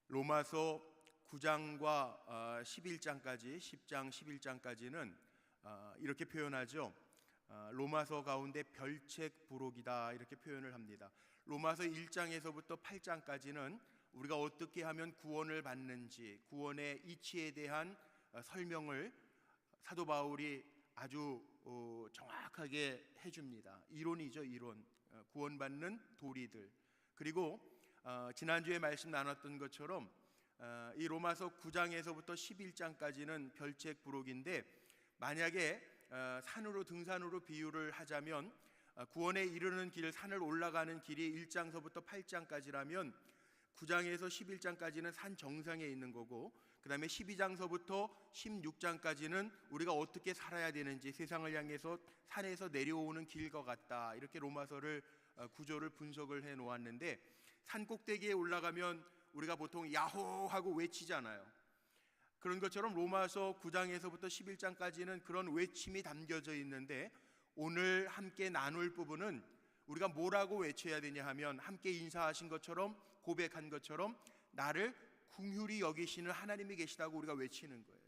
로마서 9장과 11장까지 10장 11장까지는 이렇게 표현하죠. 로마서 가운데 별책 부록이다 이렇게 표현을 합니다. 로마서 1장에서부터 8장까지는 우리가 어떻게 하면 구원을 받는지, 구원의 이치에 대한 설명을 사도 바울이 아주 정확하게 해줍니다. 이론이죠, 이론. 구원받는 도리들. 그리고 지난주에 말씀 나눴던 것처럼 이 로마서 9장에서부터 11장까지는 별책 부록인데, 만약에 산으로 등산으로 비유를 하자면 구원에 이르는 길, 산을 올라가는 길이 1장서부터 8장까지라면 9장에서 11장까지는 산 정상에 있는 거고, 그 다음에 12장서부터 16장까지는 우리가 어떻게 살아야 되는지, 세상을 향해서 산에서 내려오는 길과 같다, 이렇게 로마서를 구조를 분석을 해 놓았는데, 산 꼭대기에 올라가면 우리가 보통 야호 하고 외치잖아요. 그런 것처럼 로마서 9장에서부터 11장까지는 그런 외침이 담겨져 있는데, 오늘 함께 나눌 부분은 우리가 뭐라고 외쳐야 되냐 하면, 함께 인사하신 것처럼, 고백한 것처럼 나를 긍휼히 여기시는 하나님이 계시다고 우리가 외치는 거예요.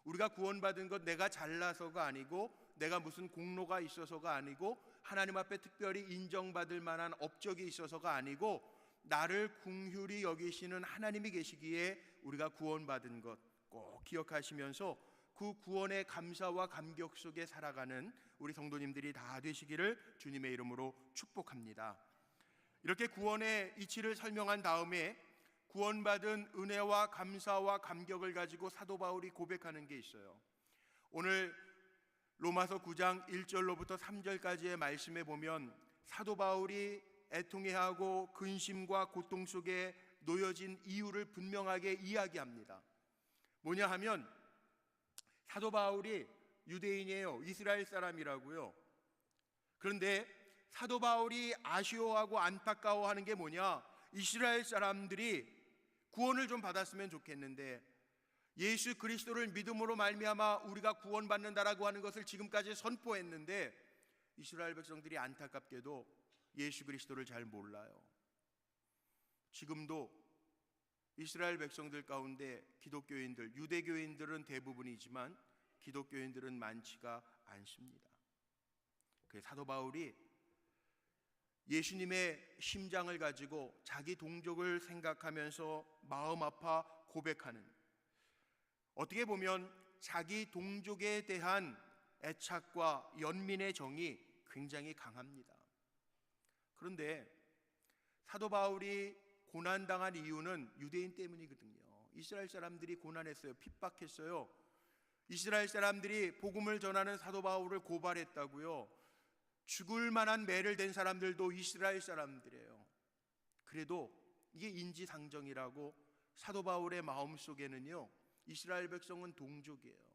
우리가 구원받은 것 내가 잘나서가 아니고, 내가 무슨 공로가 있어서가 아니고, 하나님 앞에 특별히 인정받을 만한 업적이 있어서가 아니고, 나를 긍휼히 여기시는 하나님이 계시기에 우리가 구원받은 것 꼭 기억하시면서 그 구원의 감사와 감격 속에 살아가는 우리 성도님들이 다 되시기를 주님의 이름으로 축복합니다. 이렇게 구원의 이치를 설명한 다음에 구원받은 은혜와 감사와 감격을 가지고 사도 바울이 고백하는 게 있어요. 오늘 로마서 9장 1절로부터 3절까지의 말씀에 보면 사도 바울이 애통해하고 근심과 고통 속에 놓여진 이유를 분명하게 이야기합니다. 뭐냐 하면, 사도 바울이 유대인이에요. 이스라엘 사람이라고요. 그런데 사도 바울이 아쉬워하고 안타까워하는 게 뭐냐, 이스라엘 사람들이 구원을 좀 받았으면 좋겠는데, 예수 그리스도를 믿음으로 말미암아 우리가 구원받는다라고 하는 것을 지금까지 선포했는데, 이스라엘 백성들이 안타깝게도 예수 그리스도를 잘 몰라요. 지금도 이스라엘 백성들 가운데 기독교인들, 유대교인들은 대부분이지만 기독교인들은 많지가 않습니다. 그래서 사도 바울이 예수님의 심장을 가지고 자기 동족을 생각하면서 마음 아파 고백하는, 어떻게 보면 자기 동족에 대한 애착과 연민의 정이 굉장히 강합니다. 그런데 사도 바울이 고난당한 이유는 유대인 때문이거든요. 이스라엘 사람들이 고난했어요. 핍박했어요. 이스라엘 사람들이 복음을 전하는 사도 바울을 고발했다고요. 죽을 만한 매를 댄 사람들도 이스라엘 사람들이에요. 그래도 이게 인지상정이라고 사도 바울의 마음속에는요, 이스라엘 백성은 동족이에요.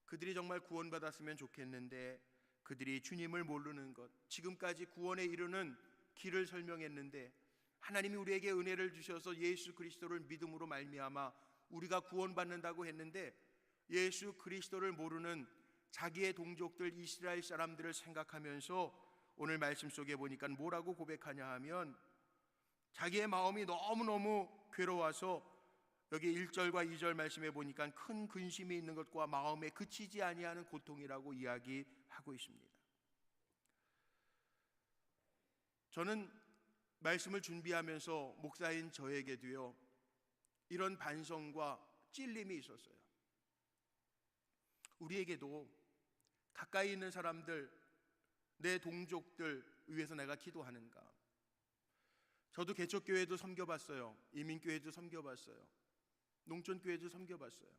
그들이 정말 구원받았으면 좋겠는데, 그들이 주님을 모르는 것, 지금까지 구원에 이르는 길을 설명했는데, 하나님이 우리에게 은혜를 주셔서 예수 그리스도를 믿음으로 말미암아 우리가 구원받는다고 했는데, 예수 그리스도를 모르는 자기의 동족들 이스라엘 사람들을 생각하면서 오늘 말씀 속에 보니까 뭐라고 고백하냐 하면, 자기의 마음이 너무너무 괴로워서 여기 1절과 2절 말씀에 보니까 큰 근심이 있는 것과 마음에 그치지 아니하는 고통이라고 이야기하고 있습니다. 저는 말씀을 준비하면서 목사인 저에게도요, 이런 반성과 찔림이 있었어요. 우리에게도 가까이 있는 사람들, 내 동족들 위해서 내가 기도하는가? 저도 개척교회도 섬겨봤어요. 이민교회도 섬겨봤어요. 농촌교회도 섬겨봤어요.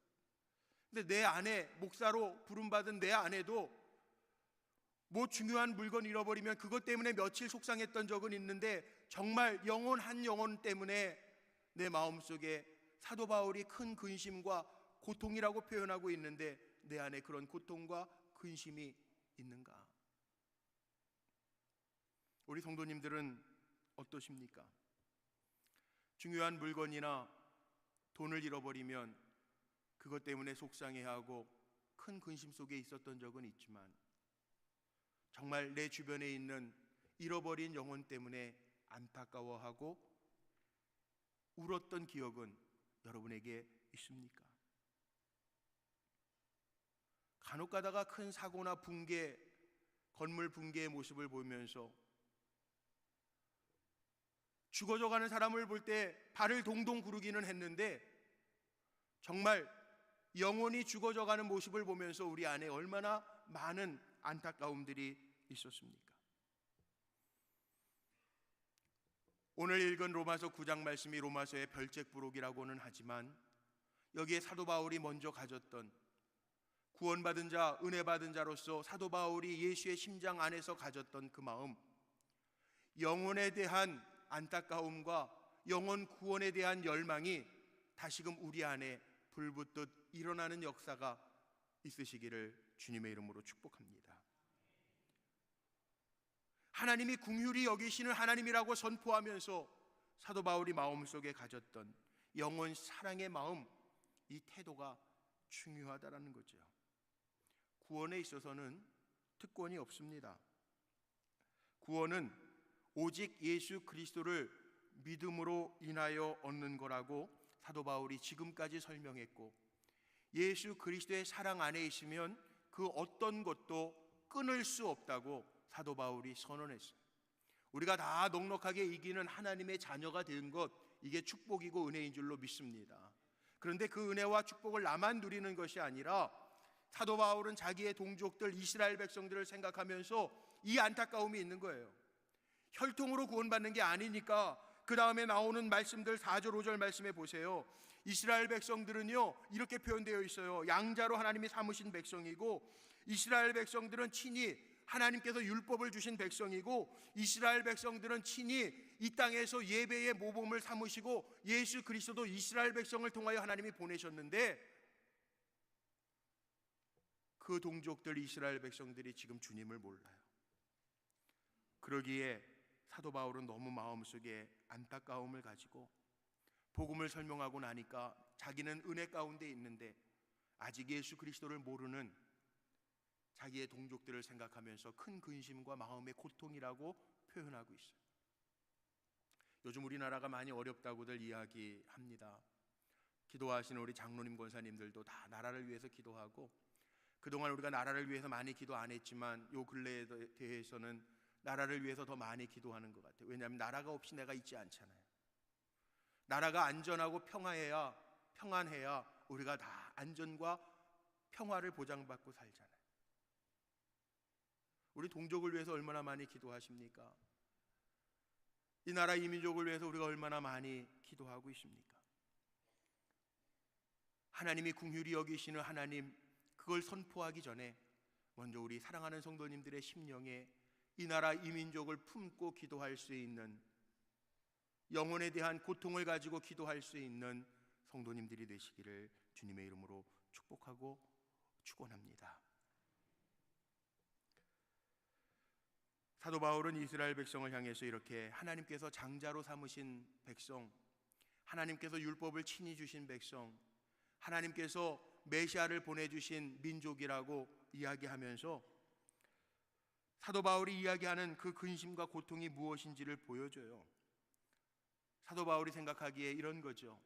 근데 내 아내, 목사로 부름받은 내 아내도 뭐 중요한 물건 잃어버리면 그것 때문에 며칠 속상했던 적은 있는데, 정말 영혼 한 영혼 때문에 내 마음속에 사도 바울이 큰 근심과 고통이라고 표현하고 있는데, 내 안에 그런 고통과 근심이 있는가? 우리 성도님들은 어떠십니까? 중요한 물건이나 돈을 잃어버리면 그것 때문에 속상해하고 큰 근심 속에 있었던 적은 있지만, 정말 내 주변에 있는 잃어버린 영혼 때문에 안타까워하고 울었던 기억은 여러분에게 있습니까? 간혹 가다가 큰 사고나 붕괴, 건물 붕괴의 모습을 보면서 죽어져가는 사람을 볼 때 발을 동동 구르기는 했는데 정말 영혼이 죽어져가는 모습을 보면서 우리 안에 얼마나 많은 안타까움들이 있었습니까? 오늘 읽은 로마서 9장 말씀이 로마서의 별책부록이라고는 하지만 여기에 사도 바울이 먼저 가졌던 구원받은 자, 은혜 받은 자로서 사도 바울이 예수의 심장 안에서 가졌던 그 마음, 영혼에 대한 안타까움과 영혼 구원에 대한 열망이 다시금 우리 안에 불붙듯 일어나는 역사가 있으시기를 주님의 이름으로 축복합니다. 하나님이 긍휼히 여기시는 하나님이라고 선포하면서 사도 바울이 마음속에 가졌던 영혼 사랑의 마음, 이 태도가 중요하다라는 거죠. 구원에 있어서는 특권이 없습니다. 구원은 오직 예수 그리스도를 믿음으로 인하여 얻는 거라고 사도 바울이 지금까지 설명했고, 예수 그리스도의 사랑 안에 있으면 그 어떤 것도 끊을 수 없다고 사도 바울이 선언했어요. 우리가 다 넉넉하게 이기는 하나님의 자녀가 된 것, 이게 축복이고 은혜인 줄로 믿습니다. 그런데 그 은혜와 축복을 나만 누리는 것이 아니라 사도 바울은 자기의 동족들 이스라엘 백성들을 생각하면서 이 안타까움이 있는 거예요. 혈통으로 구원받는 게 아니니까 그 다음에 나오는 말씀들 4절 5절 말씀해 보세요. 이스라엘 백성들은요 이렇게 표현되어 있어요. 양자로 하나님이 삼으신 백성이고, 이스라엘 백성들은 친히 하나님께서 율법을 주신 백성이고, 이스라엘 백성들은 친히 이 땅에서 예배의 모범을 삼으시고, 예수 그리스도도 이스라엘 백성을 통하여 하나님이 보내셨는데, 그 동족들 이스라엘 백성들이 지금 주님을 몰라요. 그러기에 사도 바울은 너무 마음속에 안타까움을 가지고 복음을 설명하고 나니까 자기는 은혜 가운데 있는데 아직 예수 그리스도를 모르는 자기의 동족들을 생각하면서 큰 근심과 마음의 고통이라고 표현하고 있어요. 요즘 우리나라가 많이 어렵다고들 이야기합니다. 기도하시는 우리 장로님 권사님들도 다 나라를 위해서 기도하고, 그동안 우리가 나라를 위해서 많이 기도 안 했지만 요 근래에 대해서는 나라를 위해서 더 많이 기도하는 것 같아요. 왜냐하면 나라가 없이 내가 있지 않잖아요. 나라가 안전하고 평안해야 우리가 다 안전과 평화를 보장받고 살잖아요. 우리 동족을 위해서 얼마나 많이 기도하십니까? 이 나라 이민족을 위해서 우리가 얼마나 많이 기도하고 있습니까? 하나님이 긍휼히 여기시는 하나님, 그걸 선포하기 전에 먼저 우리 사랑하는 성도님들의 심령에 이 나라 이민족을 품고 기도할 수 있는, 영혼에 대한 고통을 가지고 기도할 수 있는 성도님들이 되시기를 주님의 이름으로 축복하고 축원합니다. 사도 바울은 이스라엘 백성을 향해서 이렇게 하나님께서 장자로 삼으신 백성, 하나님께서 율법을 친히 주신 백성, 하나님께서 메시아를 보내주신 민족이라고 이야기하면서 사도 바울이 이야기하는 그 근심과 고통이 무엇인지를 보여줘요. 사도 바울이 생각하기에 이런 거죠.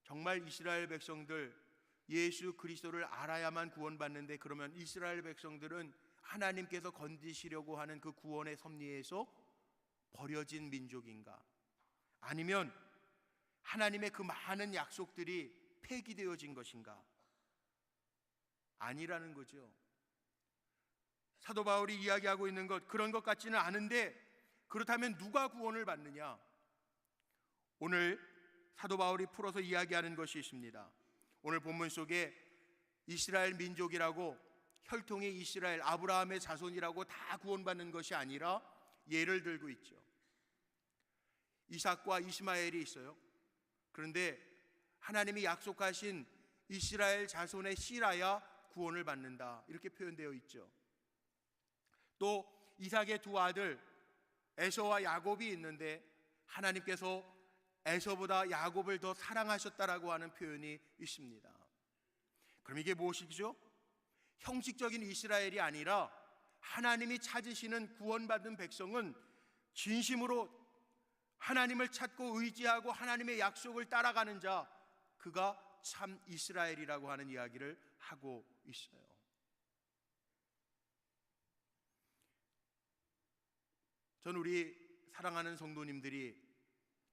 정말 이스라엘 백성들 예수 그리스도를 알아야만 구원받는데, 그러면 이스라엘 백성들은 하나님께서 건지시려고 하는 그 구원의 섭리에서 버려진 민족인가? 아니면 하나님의 그 많은 약속들이 폐기되어진 것인가? 아니라는 거죠. 사도 바울이 이야기하고 있는 것, 그런 것 같지는 않은데, 그렇다면 누가 구원을 받느냐? 오늘 사도 바울이 풀어서 이야기하는 것이 있습니다. 오늘 본문 속에 이스라엘 민족이라고, 혈통의 이스라엘, 아브라함의 자손이라고 다 구원받는 것이 아니라 예를 들고 있죠. 이삭과 이스마엘이 있어요. 그런데 하나님이 약속하신 이스라엘 자손의 씨라야 구원을 받는다, 이렇게 표현되어 있죠. 또 이삭의 두 아들 에서와 야곱이 있는데 하나님께서 에서보다 야곱을 더 사랑하셨다라고 하는 표현이 있습니다. 그럼 이게 무엇이죠? 형식적인 이스라엘이 아니라 하나님이 찾으시는 구원받은 백성은 진심으로 하나님을 찾고 의지하고 하나님의 약속을 따라가는 자, 그가 참 이스라엘이라고 하는 이야기를 하고 있어요. 전 우리 사랑하는 성도님들이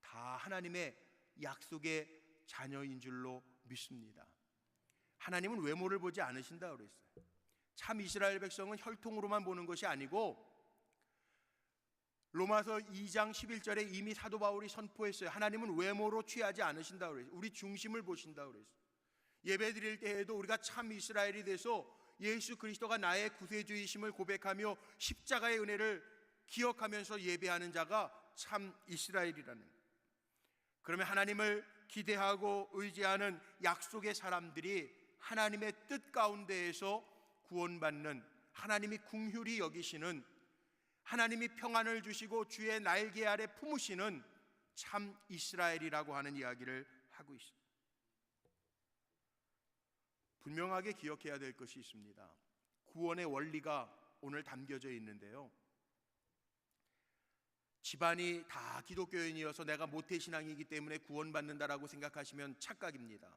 다 하나님의 약속의 자녀인 줄로 믿습니다. 하나님은 외모를 보지 않으신다고 그랬어요. 참 이스라엘 백성은 혈통으로만 보는 것이 아니고, 로마서 2장 11절에 이미 사도 바울이 선포했어요. 하나님은 외모로 취하지 않으신다고 그랬어요. 우리 중심을 보신다고 그랬어요. 예배 드릴 때에도 우리가 참 이스라엘이 돼서 예수 그리스도가 나의 구세주이심을 고백하며 십자가의 은혜를 기억하면서 예배하는 자가 참 이스라엘이라는 거예요. 그러면 하나님을 기대하고 의지하는 약속의 사람들이 하나님의 뜻 가운데에서 구원받는, 하나님이 긍휼히 여기시는, 하나님이 평안을 주시고 주의 날개 아래 품으시는 참 이스라엘이라고 하는 이야기를 하고 있습니다. 분명하게 기억해야 될 것이 있습니다. 구원의 원리가 오늘 담겨져 있는데요, 집안이 다 기독교인이어서 내가 모태신앙이기 때문에 구원받는다라고 생각하시면 착각입니다.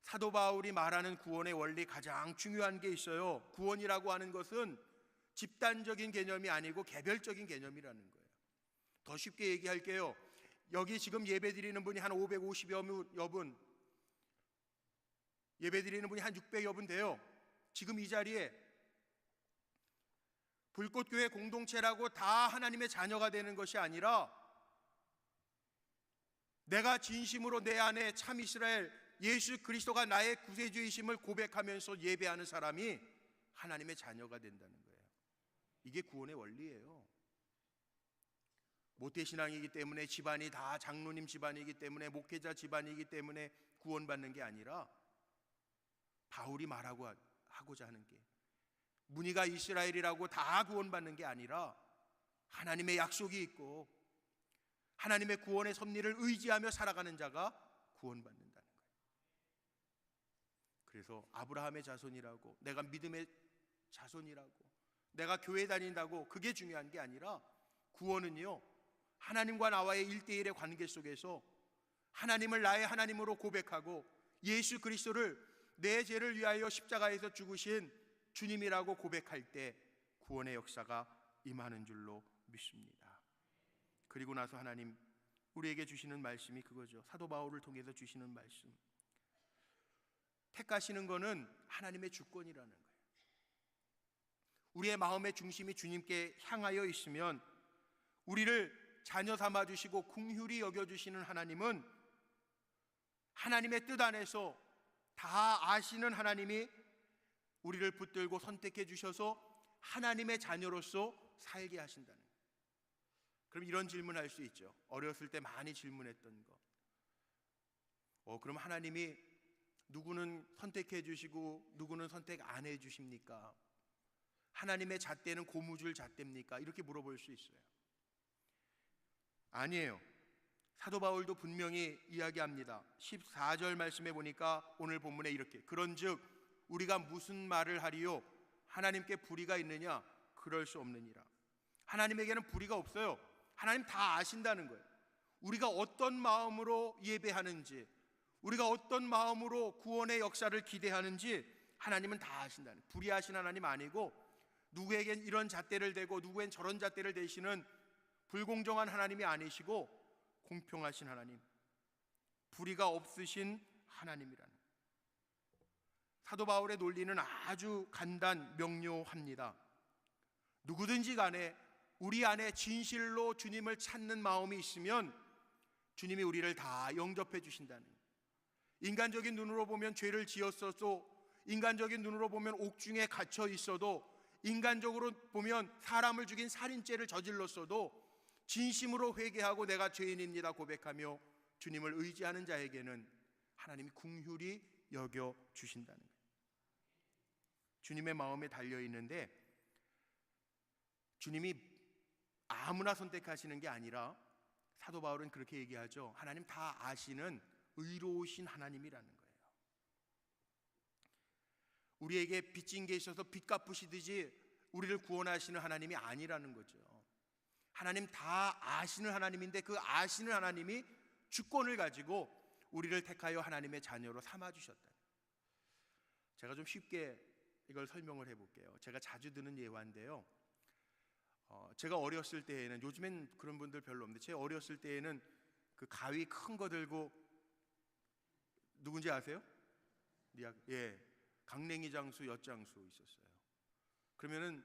사도 바울이 말하는 구원의 원리, 가장 중요한 게 있어요. 구원이라고 하는 것은 집단적인 개념이 아니고 개별적인 개념이라는 거예요. 더 쉽게 얘기할게요. 여기 지금 예배 드리는 분이 한 550여 분, 예배 드리는 분이 한 600여 분 돼요. 지금 이 자리에 불꽃교회 공동체라고 다 하나님의 자녀가 되는 것이 아니라, 내가 진심으로 내 안에 참 이스라엘 예수 그리스도가 나의 구세주이심을 고백하면서 예배하는 사람이 하나님의 자녀가 된다는 거예요. 이게 구원의 원리예요. 모태신앙이기 때문에, 집안이 다 장로님 집안이기 때문에, 목회자 집안이기 때문에 구원받는 게 아니라, 바울이 하고자 하는 게, 무늬가 이스라엘이라고 다 구원받는 게 아니라 하나님의 약속이 있고 하나님의 구원의 섭리를 의지하며 살아가는 자가 구원받는다는 거예요. 그래서 아브라함의 자손이라고, 내가 믿음의 자손이라고, 내가 교회 다닌다고, 그게 중요한 게 아니라, 구원은요, 하나님과 나와의 1대1의 관계 속에서 하나님을 나의 하나님으로 고백하고 예수 그리스도를 내 죄를 위하여 십자가에서 죽으신 주님이라고 고백할 때 구원의 역사가 임하는 줄로 믿습니다. 그리고 나서 하나님 우리에게 주시는 말씀이 그거죠. 사도 바울을 통해서 주시는 말씀, 택하시는 것은 하나님의 주권이라는 거예요. 우리의 마음의 중심이 주님께 향하여 있으면, 우리를 자녀 삼아 주시고 긍휼히 여겨 주시는 하나님은 하나님의 뜻 안에서 다 아시는 하나님이 우리를 붙들고 선택해 주셔서 하나님의 자녀로서 살게 하신다는 거예요. 그럼 이런 질문할 수 있죠. 어렸을 때 많이 질문했던 거. 그럼 하나님이 누구는 선택해 주시고 누구는 선택 안 해 주십니까? 하나님의 잣대는 고무줄 잣대입니까? 이렇게 물어볼 수 있어요. 아니에요. 사도 바울도 분명히 이야기합니다. 14절 말씀에 보니까 오늘 본문에 이렇게, 그런즉 우리가 무슨 말을 하리요? 하나님께 불의가 있느냐? 그럴 수 없느니라. 하나님에게는 불의가 없어요. 하나님 다 아신다는 거예요. 우리가 어떤 마음으로 예배하는지, 우리가 어떤 마음으로 구원의 역사를 기대하는지 하나님은 다 아신다는 거예요. 불의하신 하나님 아니고, 누구에겐 이런 잣대를 대고 누구엔 저런 잣대를 대시는 불공정한 하나님이 아니시고 공평하신 하나님, 불의가 없으신 하나님이라는 거예요. 사도 바울의 논리는 아주 간단 명료합니다. 누구든지 간에 우리 안에 진실로 주님을 찾는 마음이 있으면 주님이 우리를 다 영접해 주신다는 거예요. 인간적인 눈으로 보면 죄를 지었어도, 인간적인 눈으로 보면 옥중에 갇혀 있어도, 인간적으로 보면 사람을 죽인 살인죄를 저질렀어도 진심으로 회개하고 내가 죄인입니다 고백하며 주님을 의지하는 자에게는 하나님이 긍휼히 여겨 주신다는 거예요. 주님의 마음에 달려 있는데, 주님이 아무나 선택하시는 게 아니라, 사도 바울은 그렇게 얘기하죠. 하나님 다 아시는 의로우신 하나님이라는 거예요. 우리에게 빚진 게 있어서 빚 갚으시듯이 우리를 구원하시는 하나님이 아니라는 거죠. 하나님 다 아시는 하나님인데 그 아시는 하나님이 주권을 가지고 우리를 택하여 하나님의 자녀로 삼아주셨다. 제가 좀 쉽게 이걸 설명을 해볼게요. 제가 자주 드는 예화인데요. 제가 어렸을 때에는, 요즘엔 그런 분들 별로 없는데 제가 어렸을 때에는 그 가위 큰 거 들고, 누군지 아세요? 예, 강냉이 장수, 엿장수 있었어요. 그러면은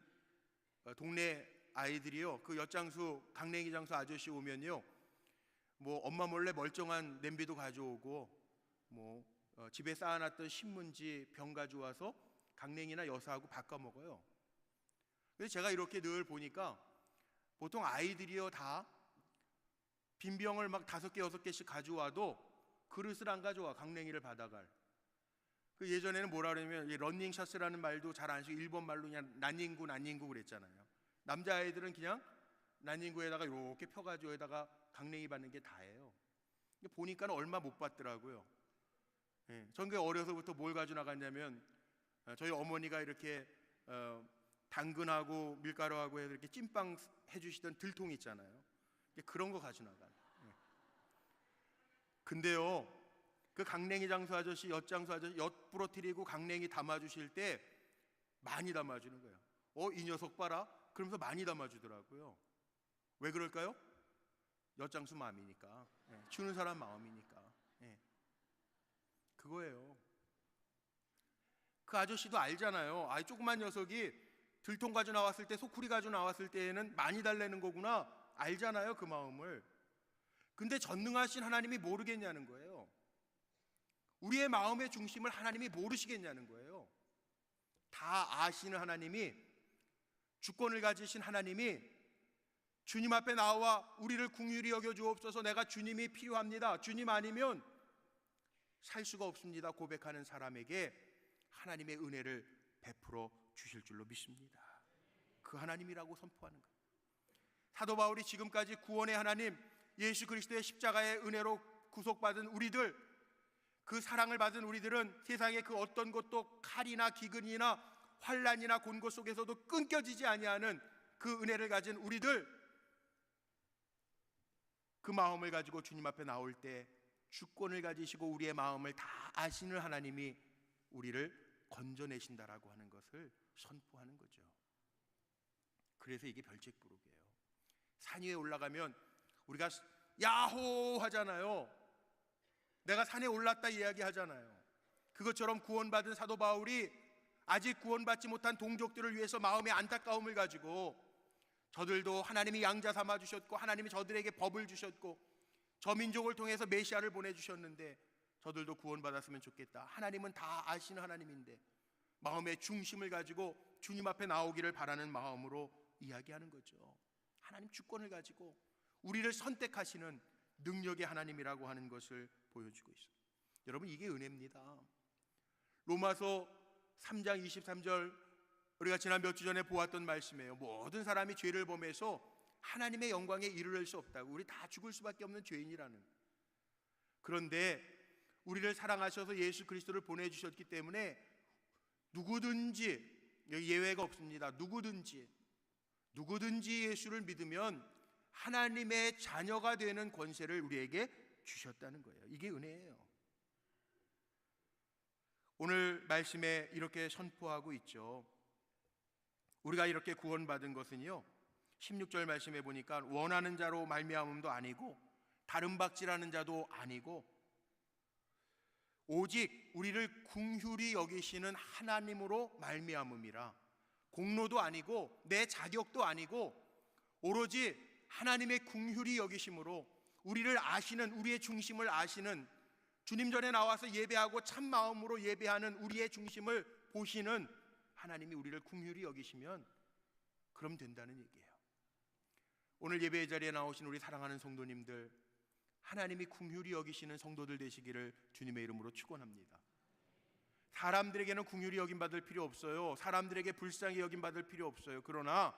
동네 아이들이요, 그 엿장수, 강냉이 장수 아저씨 오면요, 뭐 엄마 몰래 멀쩡한 냄비도 가져오고, 뭐 집에 쌓아놨던 신문지, 병 가져와서 강냉이나 엿하고 바꿔 먹어요. 그래서 제가 이렇게 늘 보니까 보통 아이들이요 다 빈병을 막 5개, 6개씩 가져와도 그릇을 안 가져와, 강냉이를 받아갈. 그 예전에는 뭐라 그러냐면 런닝샷이라는 말도 잘 안 쓰고 일본 말로 그냥 난닝구 그랬잖아요. 남자아이들은 그냥 난닝구에다가 이렇게 펴가지고 에다가 강냉이 받는 게 다예요. 보니까 얼마 못 받더라고요. 예, 전 그 어려서부터 뭘 가지고 나갔냐면 저희 어머니가 이렇게 당근하고 밀가루하고 해서 이렇게 찐빵 해주시던 들통 있잖아요. 그런 거 가지고 나가요. 예. 근데요, 그 강냉이 장수 아저씨, 엿장수 아저씨, 엿 부러뜨리고 강냉이 담아주실 때 많이 담아주는 거예요. 이 녀석 봐라, 그러면서 많이 담아주더라고요. 왜 그럴까요? 엿장수 마음이니까. 예, 주는 사람 마음이니까. 예. 그거예요. 그 아저씨도 알잖아요. 조그만 녀석이 들통 가지고 나왔을 때, 소쿠리 가지고 나왔을 때에는 많이 달래는 거구나, 알잖아요, 그 마음을. 근데 전능하신 하나님이 모르겠냐는 거예요. 우리의 마음의 중심을 하나님이 모르시겠냐는 거예요. 다 아시는 하나님이, 주권을 가지신 하나님이 주님 앞에 나와 우리를 긍휼히 여겨 주옵소서, 내가 주님이 필요합니다, 주님 아니면 살 수가 없습니다 고백하는 사람에게 하나님의 은혜를 베풀어 주실 줄로 믿습니다. 그 하나님이라고 선포하는 거예요. 사도 바울이 지금까지 구원의 하나님, 예수 그리스도의 십자가의 은혜로 구속받은 우리들, 그 사랑을 받은 우리들은 세상의 그 어떤 것도 칼이나 기근이나 환난이나 곤고 속에서도 끊겨지지 아니하는 그 은혜를 가진 우리들, 그 마음을 가지고 주님 앞에 나올 때 주권을 가지시고 우리의 마음을 다 아시는 하나님이 우리를 건져내신다라고 하는 것을 선포하는 거죠. 그래서 이게 별책부록이에요. 산 위에 올라가면 우리가 야호 하잖아요. 내가 산에 올랐다 이야기 하잖아요. 그것처럼 구원받은 사도 바울이 아직 구원받지 못한 동족들을 위해서 마음의 안타까움을 가지고, 저들도 하나님이 양자 삼아 주셨고 하나님이 저들에게 법을 주셨고 저 민족을 통해서 메시아를 보내주셨는데 저들도 구원받았으면 좋겠다, 하나님은 다 아시는 하나님인데, 마음의 중심을 가지고 주님 앞에 나오기를 바라는 마음으로 이야기하는 거죠. 하나님 주권을 가지고 우리를 선택하시는 능력의 하나님이라고 하는 것을 보여주고 있습니다. 여러분, 이게 은혜입니다. 로마서 3장 23절, 우리가 지난 몇 주 전에 보았던 말씀이에요. 모든 사람이 죄를 범해서 하나님의 영광에 이르를 수 없다고. 우리 다 죽을 수밖에 없는 죄인이라는. 그런데 우리를 사랑하셔서 예수 그리스도를 보내주셨기 때문에 누구든지, 여기 예외가 없습니다, 누구든지 예수를 믿으면 하나님의 자녀가 되는 권세를 우리에게 주셨다는 거예요. 이게 은혜예요. 오늘 말씀에 이렇게 선포하고 있죠. 우리가 이렇게 구원받은 것은요, 16절 말씀에 보니까 원하는 자로 말미암음도 아니고 다른 박질하는 자도 아니고 오직 우리를 긍휼히 여기시는 하나님으로 말미암음이라. 공로도 아니고 내 자격도 아니고 오로지 하나님의 긍휼히 여기심으로, 우리를 아시는, 우리의 중심을 아시는, 주님 전에 나와서 예배하고 참 마음으로 예배하는 우리의 중심을 보시는 하나님이 우리를 긍휼히 여기시면 그럼 된다는 얘기예요. 오늘 예배의 자리에 나오신 우리 사랑하는 성도님들, 하나님이 긍휼히 여기시는 성도들 되시기를 주님의 이름으로 축원합니다. 사람들에게는 긍휼히 여김받을 필요 없어요. 사람들에게 불쌍히 여김받을 필요 없어요. 그러나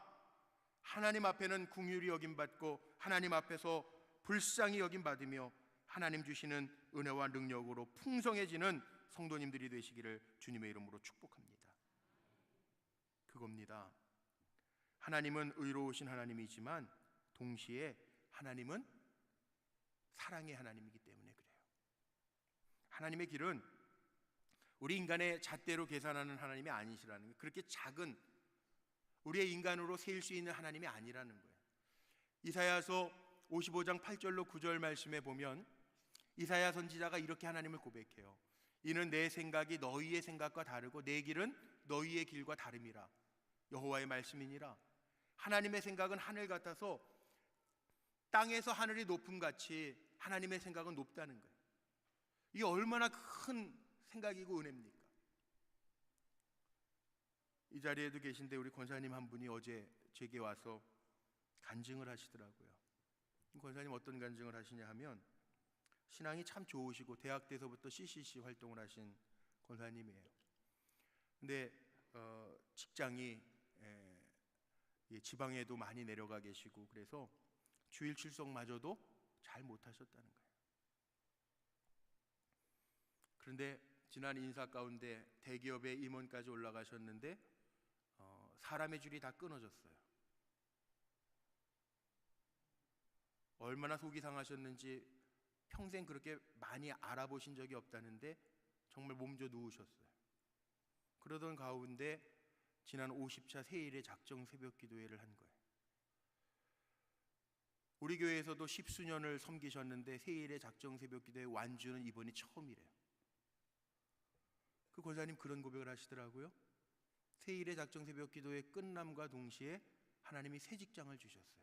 하나님 앞에는 긍휼히 여김받고 하나님 앞에서 불쌍히 여김받으며 하나님 주시는 은혜와 능력으로 풍성해지는 성도님들이 되시기를 주님의 이름으로 축복합니다. 그겁니다. 하나님은 의로우신 하나님이지만 동시에 하나님은 사랑의 하나님이기 때문에 그래요. 하나님의 길은 우리 인간의 잣대로 계산하는 하나님이 아니시라는 거예요. 그렇게 작은 우리의 인간으로 세일 수 있는 하나님이 아니라는 거예요. 이사야서 55장 8절로 9절 말씀에 보면 이사야 선지자가 이렇게 하나님을 고백해요. 이는 내 생각이 너희의 생각과 다르고 내 길은 너희의 길과 다름이라. 여호와의 말씀이니라. 하나님의 생각은 하늘 같아서 땅에서 하늘이 높음 같이 하나님의 생각은 높다는 거예요. 이게 얼마나 큰 생각이고 은혜입니까? 이 자리에도 계신데 우리 권사님 한 분이 어제 제게 와서 간증을 하시더라고요. 권사님 어떤 간증을 하시냐 하면 신앙이 참 좋으시고 대학 때서부터 CCC 활동을 하신 권사님이에요. 근데 직장이 지방에도 많이 내려가 계시고 그래서 주일 출석마저도 잘 못하셨다는 거예요. 그런데 지난 인사 가운데 대기업의 임원까지 올라가셨는데 사람의 줄이 다 끊어졌어요. 얼마나 속이 상하셨는지 평생 그렇게 많이 알아보신 적이 없다는데 정말 몸져 누우셨어요. 그러던 가운데 지난 50차 세일의 작정 새벽 기도회를 한 거예요. 우리 교회에서도 10수년을 섬기셨는데 세일의 작정 새벽 기도회 완주는 이번이 처음이래요. 그 권사님 그런 고백을 하시더라고요. 세일의 작정 새벽 기도회 끝남과 동시에 하나님이 새 직장을 주셨어요.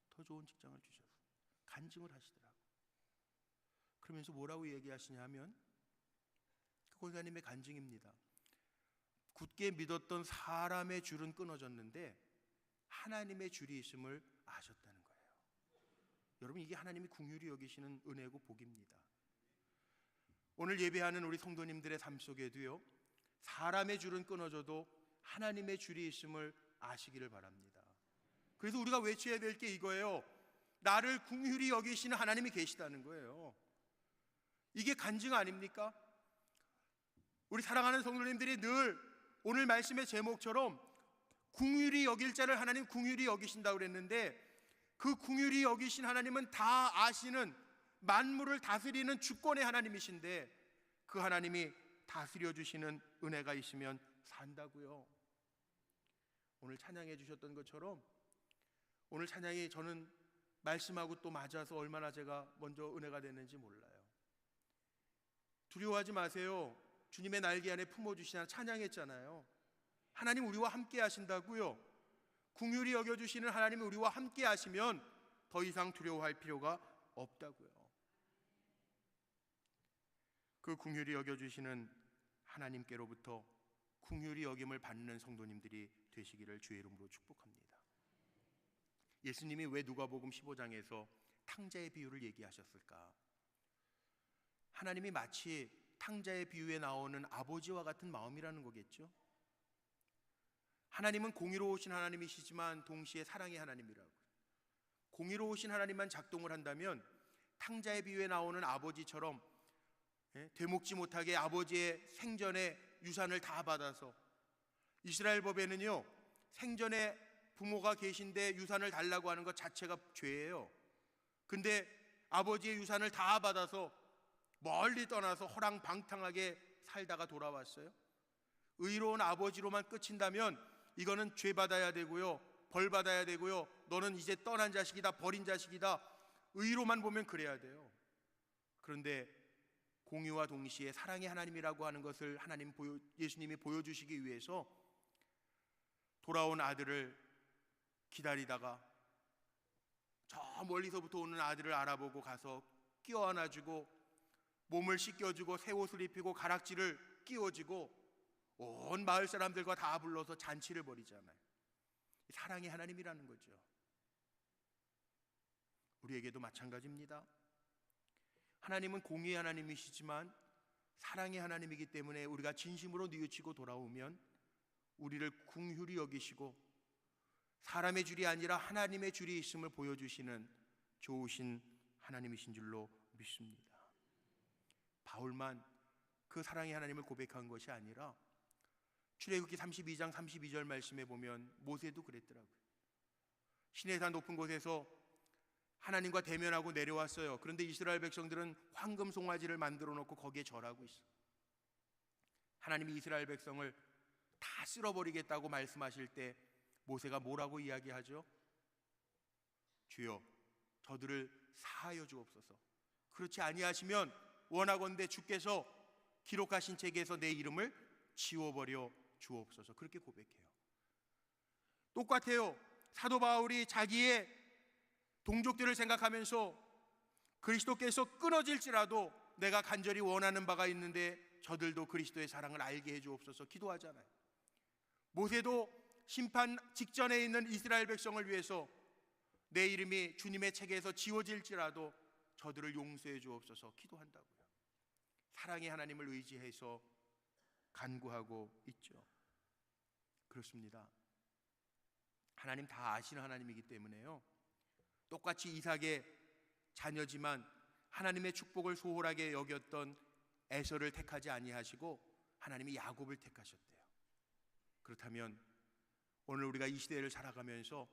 더 좋은 직장을 주셨어요. 간증을 하시더라고요. 그러면서 뭐라고 얘기하시냐 하면 그 권사님의 간증입니다. 굳게 믿었던 사람의 줄은 끊어졌는데 하나님의 줄이 있음을 아셨다는 거예요. 여러분, 이게 하나님이 긍휼히 여기시는 은혜고 복입니다. 오늘 예배하는 우리 성도님들의 삶 속에도요, 사람의 줄은 끊어져도 하나님의 줄이 있음을 아시기를 바랍니다. 그래서 우리가 외쳐야 될 게 이거예요. 나를 긍휼히 여기시는 하나님이 계시다는 거예요. 이게 간증 아닙니까? 우리 사랑하는 성도님들이 늘 오늘 말씀의 제목처럼 긍휼히 여길 자를 하나님 긍휼히 여기신다고 그랬는데, 그 긍휼히 여기신 하나님은 다 아시는, 만물을 다스리는 주권의 하나님이신데 그 하나님이 다스려 주시는 은혜가 있으면 산다고요. 오늘 찬양해 주셨던 것처럼 오늘 찬양이 저는 말씀하고 또 맞아서 얼마나 제가 먼저 은혜가 됐는지 몰라요. 두려워하지 마세요. 주님의 날개 안에 품어주시나 찬양했잖아요. 하나님 우리와 함께 하신다고요. 긍휼히 여겨주시는 하나님이 우리와 함께 하시면 더 이상 두려워할 필요가 없다고요. 그 긍휼히 여겨주시는 하나님께로부터 긍휼히 여김을 받는 성도님들이 되시기를 주의 이름으로 축복합니다. 예수님이 왜 누가복음 15장에서 탕자의 비유를 얘기하셨을까? 하나님이 마치 탕자의 비유에 나오는 아버지와 같은 마음이라는 거겠죠. 하나님은 공의로우신 하나님이시지만 동시에 사랑의 하나님이라고. 공의로우신 하나님만 작동을 한다면 탕자의 비유에 나오는 아버지처럼 되먹지 못하게 아버지의 생전에 유산을 다 받아서, 이스라엘 법에는요, 생전에 부모가 계신데 유산을 달라고 하는 것 자체가 죄예요. 근데 아버지의 유산을 다 받아서 멀리 떠나서 허랑방탕하게 살다가 돌아왔어요. 의로운 아버지로만 끝인다면 이거는 죄 받아야 되고요, 벌 받아야 되고요, 너는 이제 떠난 자식이다, 버린 자식이다, 의로만 보면 그래야 돼요. 그런데 공의와 동시에 사랑의 하나님이라고 하는 것을 예수님이 보여주시기 위해서 돌아온 아들을 기다리다가 저 멀리서부터 오는 아들을 알아보고 가서 끼워 안아주고 몸을 씻겨주고 새 옷을 입히고 가락지를 끼워주고 온 마을 사람들과 다 불러서 잔치를 벌이잖아요. 사랑의 하나님이라는 거죠. 우리에게도 마찬가지입니다. 하나님은 공의의 하나님이시지만 사랑의 하나님이기 때문에 우리가 진심으로 뉘우치고 돌아오면 우리를 긍휼히 여기시고 사람의 줄이 아니라 하나님의 줄이 있음을 보여주시는 좋으신 하나님이신 줄로 믿습니다. 바울만 그 사랑의 하나님을 고백한 것이 아니라 출애굽기 32장 32절 말씀에 보면 모세도 그랬더라고요. 시내산 높은 곳에서 하나님과 대면하고 내려왔어요. 그런데 이스라엘 백성들은 황금 송아지를 만들어 놓고 거기에 절하고 있어. 하나님이 이스라엘 백성을 다 쓸어버리겠다고 말씀하실 때 모세가 뭐라고 이야기하죠? 주여, 저들을 사하여 주옵소서. 그렇지 아니하시면 원하건대 주께서 기록하신 책에서 내 이름을 지워버려 주옵소서. 그렇게 고백해요. 똑같아요. 사도 바울이 자기의 동족들을 생각하면서 그리스도께서 끊어질지라도 내가 간절히 원하는 바가 있는데 저들도 그리스도의 사랑을 알게 해 주옵소서 기도하잖아요. 모세도 심판 직전에 있는 이스라엘 백성을 위해서 내 이름이 주님의 책에서 지워질지라도 저들을 용서해 주옵소서 기도한다고요. 사랑의 하나님을 의지해서 간구하고 있죠. 그렇습니다. 하나님 다 아시는 하나님이기 때문에요, 똑같이 이삭의 자녀지만 하나님의 축복을 소홀하게 여겼던 에서를 택하지 아니하시고 하나님이 야곱을 택하셨대요. 그렇다면 오늘 우리가 이 시대를 살아가면서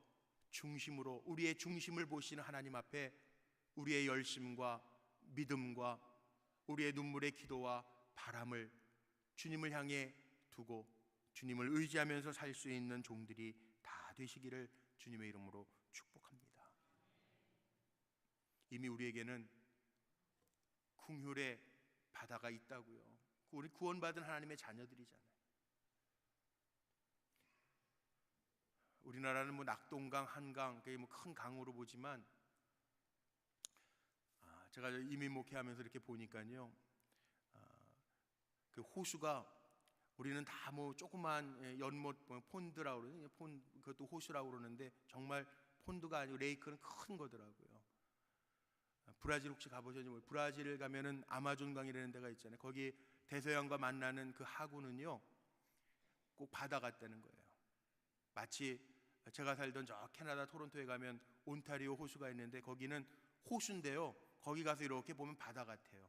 중심으로 우리의 중심을 보시는 하나님 앞에 우리의 열심과 믿음과 우리의 눈물의 기도와 바람을 주님을 향해 두고 주님을 의지하면서 살 수 있는 종들이 다 되시기를 주님의 이름으로 축복합니다. 이미 우리에게는 긍휼의 바다가 있다고요. 우리 구원받은 하나님의 자녀들이잖아요. 우리나라는 뭐 낙동강, 한강, 뭐 큰 강으로 보지만 제가 이민 목회하면서 이렇게 보니까요, 그 호수가 우리는 다 뭐 조그만 연못 폰드라고 그러거든요. 그것도 호수라고 그러는데 정말 폰드가 아니고 레이크는 큰 거더라고요. 브라질 혹시 가보셨는지, 브라질 가면은 아마존강이라는 데가 있잖아요. 거기 대서양과 만나는 그 하구는요 꼭 바다 같다는 거예요. 마치 제가 살던 저 캐나다 토론토에 가면 온타리오 호수가 있는데 거기는 호수인데요, 거기 가서 이렇게 보면 바다 같아요.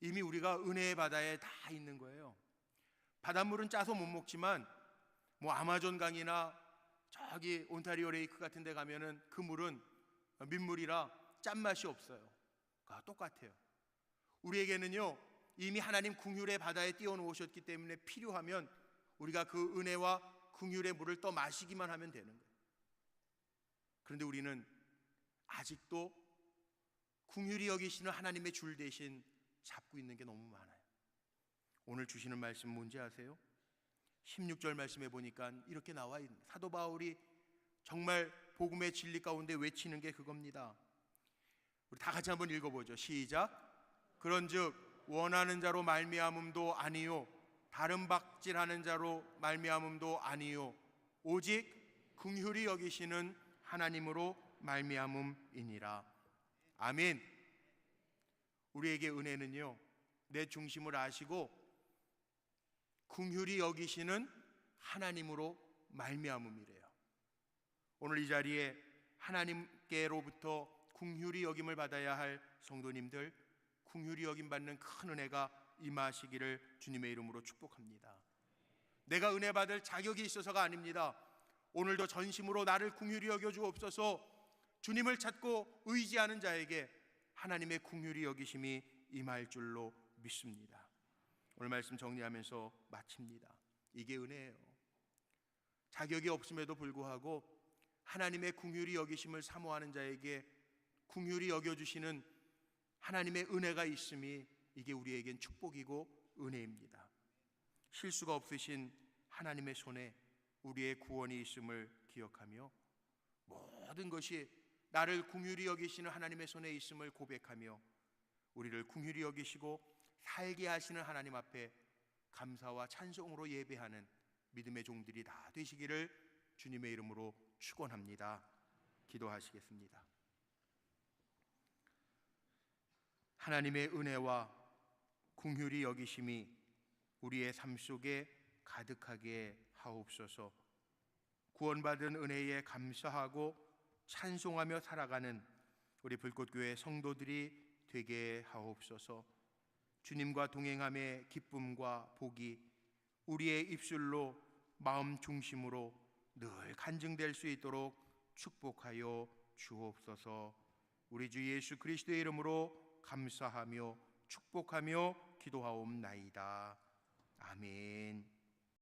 이미 우리가 은혜의 바다에 다 있는 거예요. 바닷물은 짜서 못 먹지만 뭐 아마존강이나 저기 온타리오 레이크 같은 데 가면은 그 물은 민물이라 짠맛이 없어요. 똑같아요. 우리에게는요 이미 하나님 긍휼의 바다에 띄워놓으셨기 때문에 필요하면 우리가 그 은혜와 긍휼의 물을 떠 마시기만 하면 되는 거예요. 그런데 우리는 아직도 긍휼히 여기시는 하나님의 줄 대신 잡고 있는 게 너무 많아요. 오늘 주시는 말씀 뭔지 아세요? 16절 말씀에 보니까 이렇게 나와 있는, 사도 바울이 정말 복음의 진리 가운데 외치는 게 그겁니다. 우리 다 같이 한번 읽어보죠. 시작. 그런즉 원하는 자로 말미암음도 아니요 다른 박질하는 자로 말미암음도 아니요 오직 긍휼히 여기시는 하나님으로 말미암음이니라. 아멘. 우리에게 은혜는요 내 중심을 아시고 긍휼히 여기시는 하나님으로 말미암음이래요. 오늘 이 자리에 하나님께로부터 긍휼히 여김을 받아야 할 성도님들, 긍휼히 여김 받는 큰 은혜가 임하시기를 주님의 이름으로 축복합니다. 내가 은혜 받을 자격이 있어서가 아닙니다. 오늘도 전심으로 나를 긍휼히 여겨 주옵소서. 주님을 찾고 의지하는 자에게 하나님의 긍휼히 여기심이 임할 줄로 믿습니다. 오늘 말씀 정리하면서 마칩니다. 이게 은혜예요. 자격이 없음에도 불구하고 하나님의 긍휼히 여기심을 사모하는 자에게 긍휼히 여겨주시는 하나님의 은혜가 있음이, 이게 우리에겐 축복이고 은혜입니다. 실수가 없으신 하나님의 손에 우리의 구원이 있음을 기억하며 모든 것이 나를 긍휼히 여기시는 하나님의 손에 있음을 고백하며 우리를 긍휼히 여기시고 살게 하시는 하나님 앞에 감사와 찬송으로 예배하는 믿음의 종들이 다 되시기를 주님의 이름으로 축원합니다. 기도하시겠습니다. 하나님의 은혜와 긍휼히 여기심이 우리의 삶 속에 가득하게 하옵소서. 구원받은 은혜에 감사하고 찬송하며 살아가는 우리 불꽃교회 성도들이 되게 하옵소서. 주님과 동행함의 기쁨과 복이 우리의 입술로 마음 중심으로 늘 간증될 수 있도록 축복하여 주옵소서. 우리 주 예수 그리스도의 이름으로 감사하며 축복하며 기도하옵나이다. 아멘.